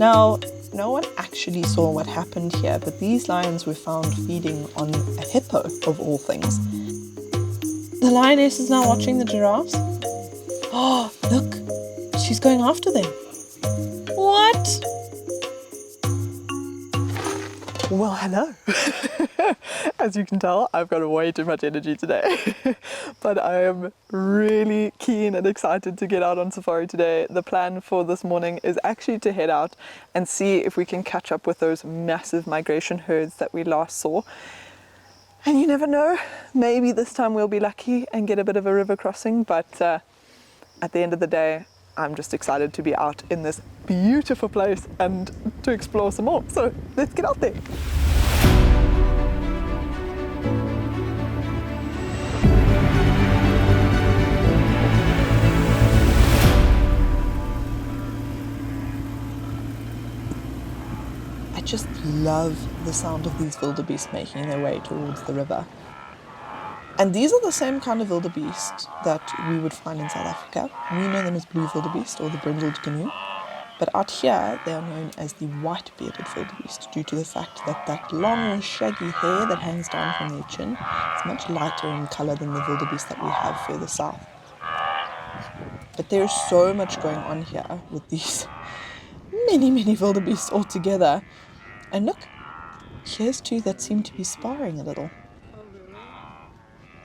Now, no one actually saw what happened here, but these lions were found feeding on a hippo, of all things. The lioness is now watching the giraffes. Oh, look, she's going after them. What? Well, hello. As you can tell, I've got way too much energy today. But I am really keen and excited to get out on safari today. The plan for this morning is actually to head out and see if we can catch up with those massive migration herds that we last saw. And you never know, maybe this time we'll be lucky and get a bit of a river crossing, but at the end of the day, I'm just excited to be out in this beautiful place and to explore some more. So let's get out there. I just love the sound of these wildebeest making their way towards the river. And these are the same kind of wildebeest that we would find in South Africa. We know them as blue wildebeest or the brindled canoe. But out here, they are known as the white-bearded wildebeest due to the fact that that long, shaggy hair that hangs down from their chin is much lighter in colour than the wildebeest that we have further south. But there is so much going on here with these many wildebeest all together. And look, here's two that seem to be sparring a little.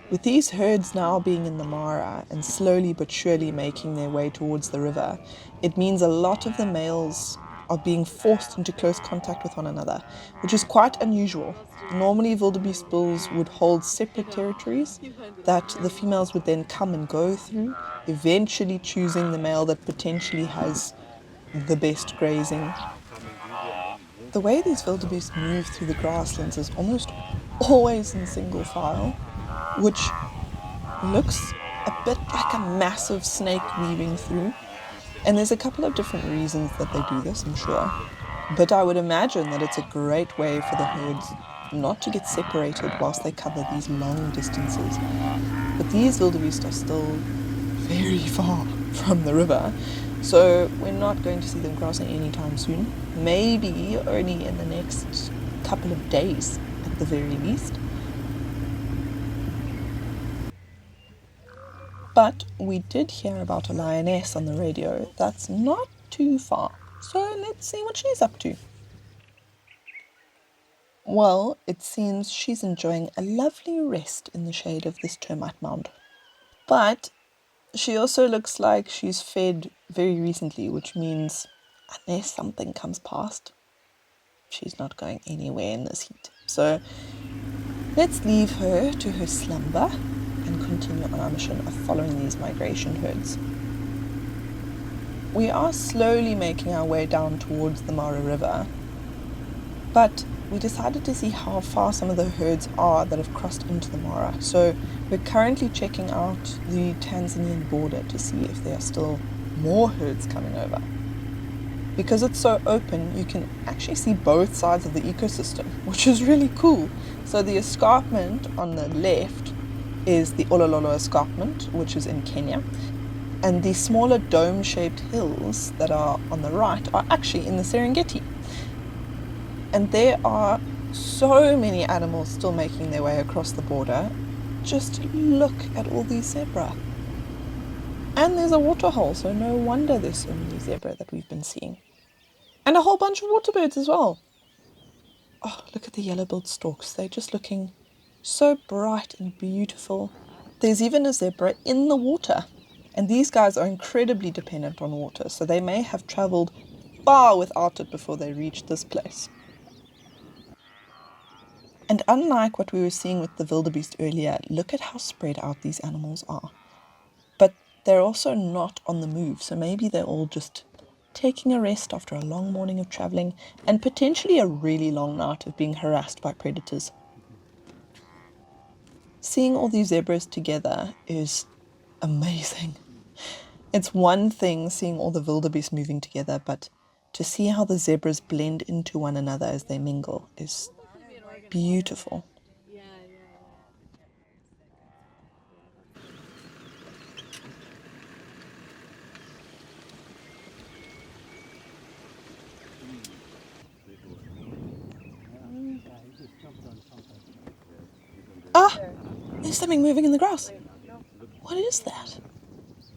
With these herds now being in the Mara and slowly but surely making their way towards the river, it means a lot of the males are being forced into close contact with one another, which is quite unusual. Normally, wildebeest bulls would hold separate territories that the females would then come and go through, eventually choosing the male that potentially has the best grazing. The way these wildebeest move through the grasslands is almost always in single file, which looks a bit like a massive snake weaving through. And there's a couple of different reasons that they do this, I'm sure. But I would imagine that it's a great way for the herds not to get separated whilst they cover these long distances. But these wildebeest are still very far from the river, so we're not going to see them crossing anytime soon. Maybe only in the next couple of days at the very least. But we did hear about a lioness on the radio that's not too far, so let's see what she's up to. Well, it seems she's enjoying a lovely rest in the shade of this termite mound. But she also looks like she's fed very recently, which means unless something comes past, she's not going anywhere in this heat. So let's leave her to her slumber and continue on our mission of following these migration herds. We are slowly making our way down towards the Mara River, but we decided to see how far some of the herds are that have crossed into the Mara. So we're currently checking out the Tanzanian border to see if there are still more herds coming over. Because it's so open, you can actually see both sides of the ecosystem, which is really cool. So the escarpment on the left is the Olololo escarpment, which is in Kenya. And the smaller dome-shaped hills that are on the right are actually in the Serengeti. And there are so many animals still making their way across the border. Just look at all these zebra. And there's a waterhole, so no wonder there's so many zebra that we've been seeing. And a whole bunch of waterbirds as well. Oh, look at the yellow-billed storks. They're just looking so bright and beautiful. There's even a zebra in the water. And these guys are incredibly dependent on water, so they may have travelled far without it before they reached this place. And unlike what we were seeing with the wildebeest earlier, look at how spread out these animals are. But they're also not on the move, so maybe they're all just taking a rest after a long morning of travelling and potentially a really long night of being harassed by predators. Seeing all these zebras together is amazing. It's one thing seeing all the wildebeest moving together, but to see how the zebras blend into one another as they mingle is beautiful. There's something moving in the grass. What is that?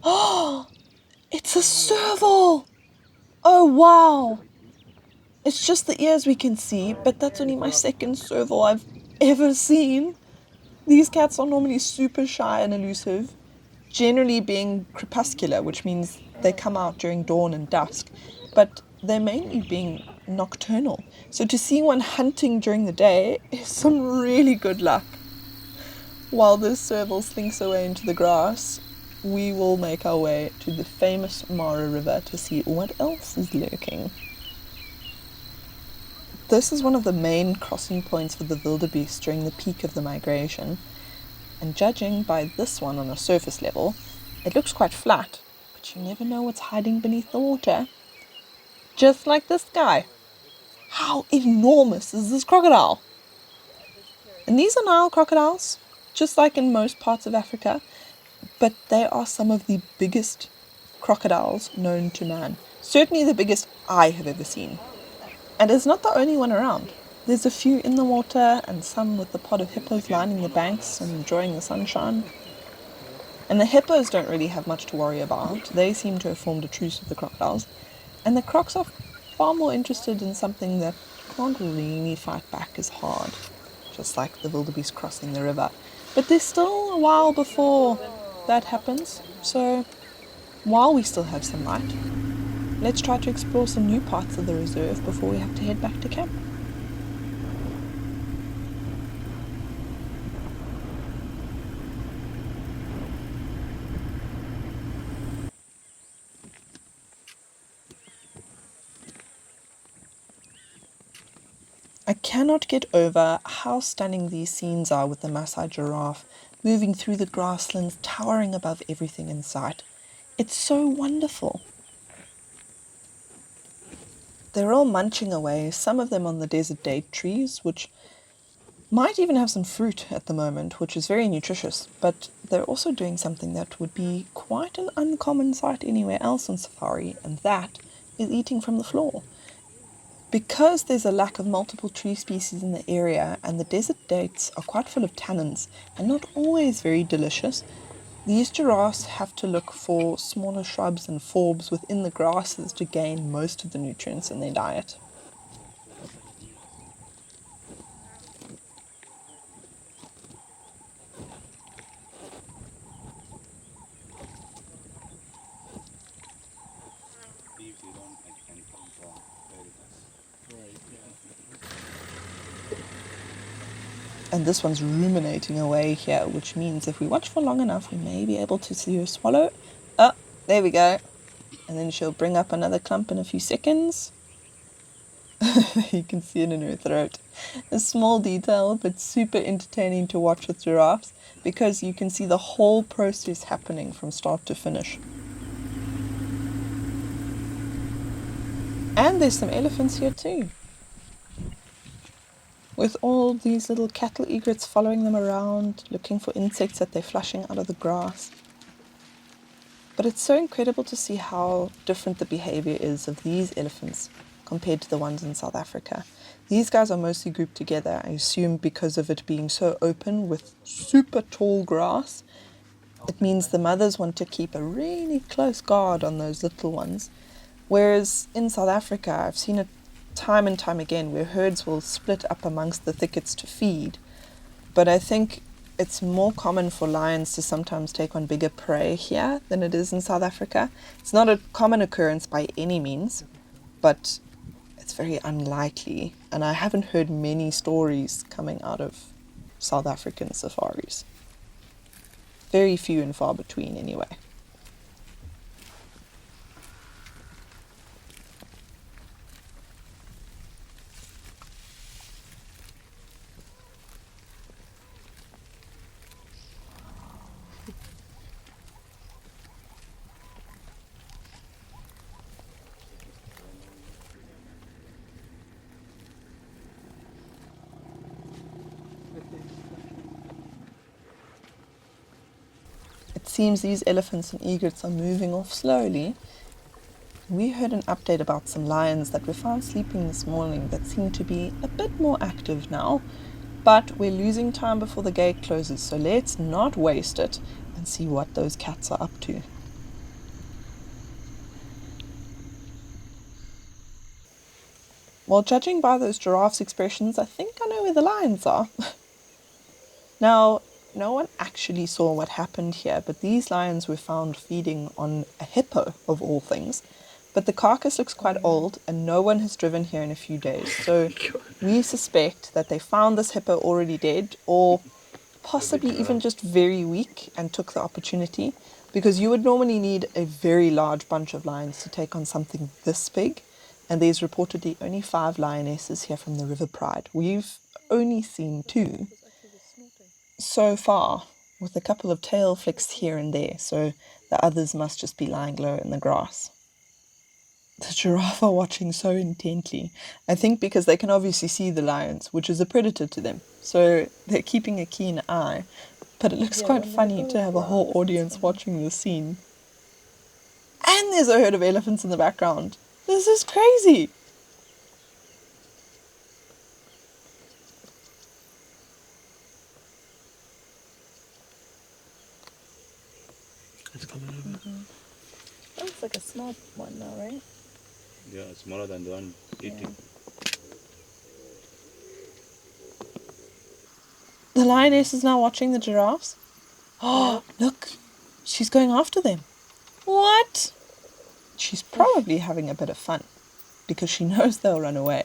Oh, it's a serval. Oh, wow. It's just the ears we can see, but that's only my second serval I've ever seen. These cats are normally super shy and elusive, generally being crepuscular, which means they come out during dawn and dusk, but they're mainly being nocturnal. So to see one hunting during the day is some really good luck. While this serval slinks away into the grass, we will make our way to the famous Mara River to see what else is lurking. This is one of the main crossing points for the wildebeest during the peak of the migration, and judging by this one on a surface level, it looks quite flat, but you never know what's hiding beneath the water. Just like this guy. How enormous is this crocodile? And these are Nile crocodiles, just like in most parts of Africa, but they are some of the biggest crocodiles known to man. Certainly the biggest I have ever seen. And it's not the only one around. There's a few in the water and some with the pod of hippos lining the banks and enjoying the sunshine. And the hippos don't really have much to worry about. They seem to have formed a truce with the crocodiles. And the crocs are far more interested in something that can't really fight back as hard, just like the wildebeest crossing the river. But there's still a while before that happens, so while we still have some light, let's try to explore some new parts of the reserve before we have to head back to camp. I cannot get over how stunning these scenes are with the Masai giraffe moving through the grasslands, towering above everything in sight. It's so wonderful. They're all munching away, some of them on the desert date trees, which might even have some fruit at the moment, which is very nutritious, but they're also doing something that would be quite an uncommon sight anywhere else on safari, and that is eating from the floor. Because there's a lack of multiple tree species in the area and the desert dates are quite full of tannins and not always very delicious, these giraffes have to look for smaller shrubs and forbs within the grasses to gain most of the nutrients in their diet. And this one's ruminating away here, which means if we watch for long enough, we may be able to see her swallow. Oh, there we go. And then she'll bring up another clump in a few seconds. You can see it in her throat. A small detail, but super entertaining to watch with giraffes, because you can see the whole process happening from start to finish. And there's some elephants here too, with all these little cattle egrets following them around, looking for insects that they're flushing out of the grass. But it's so incredible to see how different the behavior is of these elephants compared to the ones in South Africa. These guys are mostly grouped together, I assume because of it being so open with super tall grass. It means the mothers want to keep a really close guard on those little ones. Whereas in South Africa, I've seen it time and time again where herds will split up amongst the thickets to feed. But I think it's more common for lions to sometimes take on bigger prey here than it is in South Africa. It's not a common occurrence by any means, but it's very unlikely. And I haven't heard many stories coming out of South African safaris. Very few and far between anyway. It seems these elephants and egrets are moving off slowly. We heard an update about some lions that were found sleeping this morning that seem to be a bit more active now. But we're losing time before the gate closes, so let's not waste it and see what those cats are up to. Well, judging by those giraffes' expressions, I think I know where the lions are. Now, no one actually saw what happened here, but these lions were found feeding on a hippo, of all things. But the carcass looks quite old, and no one has driven here in a few days. So we suspect that they found this hippo already dead, or possibly even just very weak and took the opportunity, because you would normally need a very large bunch of lions to take on something this big. And there's reportedly only 5 lionesses here from the River Pride. We've only seen 2 so far, with a couple of tail flicks here and there, so the others must just be lying low in the grass. The giraffe are watching so intently, I think because they can obviously see the lions, which is a predator to them, so they're keeping a keen eye. But it looks quite funny to have a whole audience watching this scene. And there's a herd of elephants in the background. This is crazy! It's coming over. Looks like a small one now, right? Yeah, smaller than the one eating. The lioness is now watching the giraffes. Oh, look! She's going after them. What? She's probably having a bit of fun, because she knows they'll run away.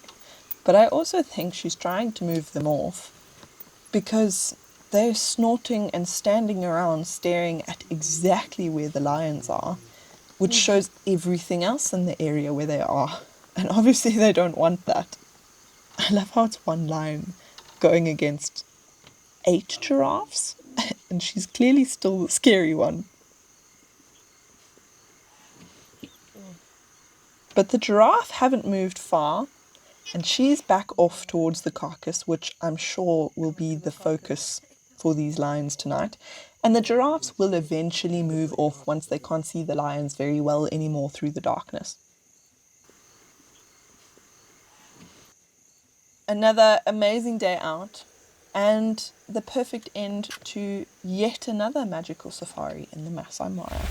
But I also think she's trying to move them off, because they're snorting and standing around staring at exactly where the lions are, which shows everything else in the area where they are. And obviously they don't want that. I love how it's one lion going against 8 giraffes, and she's clearly still the scary one. But the giraffe haven't moved far, and she's back off towards the carcass, which I'm sure will be the focus for these lions tonight. And the giraffes will eventually move off once they can't see the lions very well anymore through the darkness. Another amazing day out, and the perfect end to yet another magical safari in the Masai Mara.